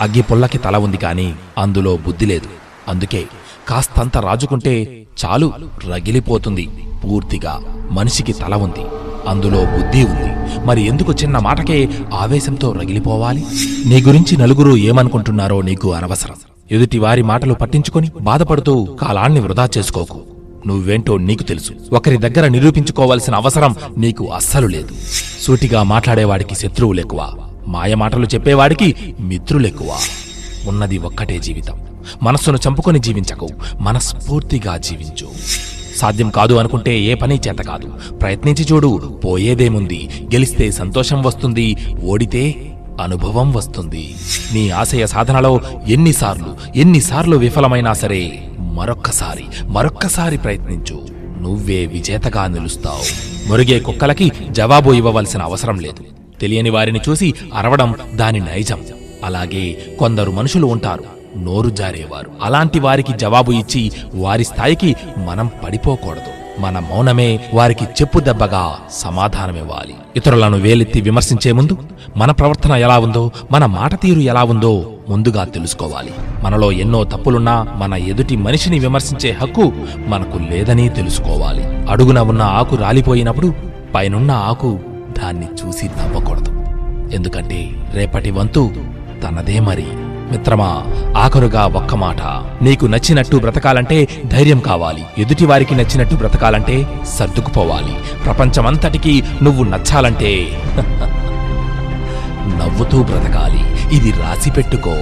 అగ్గి పుల్లకి తల ఉంది కాని అందులో బుద్ధి లేదు. అందుకే కాస్తంత రాజుకుంటే చాలు, రగిలిపోతుంది. పూర్తిగా మనిషికి తల ఉంది, అందులో బుద్ధి ఉంది. మరి ఎందుకు చిన్న మాటకే ఆవేశంతో రగిలిపోవాలి? నీ గురించి నలుగురు ఏమనుకుంటున్నారో నీకు అనవసరం. ఎదుటివారి మాటలు పట్టించుకొని బాధపడుతూ కాలాన్ని వృధా చేసుకోకు. నువ్వేంటో నీకు తెలుసు. ఒకరి దగ్గర నిరూపించుకోవాల్సిన అవసరం నీకు అస్సలు లేదు. సూటిగా మాట్లాడేవాడికి శత్రువులెక్కువ, మాయమాటలు చెప్పేవాడికి మిత్రులెక్కువ. ఉన్నది ఒక్కటే జీవితం. మనస్సును చంపుకొని జీవించకు, మనస్ఫూర్తిగా జీవించు. సాధ్యం కాదు అనుకుంటే ఏ పని చేత కాదు. ప్రయత్నించి చూడు, పోయేదేముంది? గెలిస్తే సంతోషం వస్తుంది, ఓడితే అనుభవం వస్తుంది. నీ ఆశయ సాధనలో ఎన్నిసార్లు విఫలమైనా సరే మరొక్కసారి ప్రయత్నించు. నువ్వే విజేతగా నిలుస్తావు. మురిగే కుక్కలకి జవాబు ఇవ్వవలసిన అవసరం లేదు. తెలియని వారిని చూసి అరవడం దాని నైజం. అలాగే కొందరు మనుషులు ఉంటారు, నోరు జారేవారు. అలాంటి వారికి జవాబు ఇచ్చి వారి స్థాయికి మనం పడిపోకూడదు. మన మౌనమే వారికి చెప్పు దెబ్బగా సమాధానమివ్వాలి. ఇతరులను వేలెత్తి విమర్శించే ముందు మన ప్రవర్తన ఎలా ఉందో, మన మాట తీరు ఎలా ఉందో ముందుగా తెలుసుకోవాలి. మనలో ఎన్నో తప్పులున్నా మన ఎదుటి మనిషిని విమర్శించే హక్కు మనకు లేదని తెలుసుకోవాలి. అడుగున ఉన్న ఆకు రాలిపోయినప్పుడు పైనున్న ఆకు దాన్ని చూసి నవ్వకూడదు. ఎందుకంటే రేపటి వంతు తనదే. మరి మిత్రమా, ఆఖరుగా ఒక్క మాట. నీకు నచ్చినట్టు బ్రతకాలంటే ధైర్యం కావాలి. ఎదుటివారికి నచ్చినట్టు బ్రతకాలంటే సర్దుకుపోవాలి. ప్రపంచమంతటికీ నువ్వు నచ్చాలంటే నవ్వుతూ బ్రతకాలి. ఇది రాసి పెట్టుకో.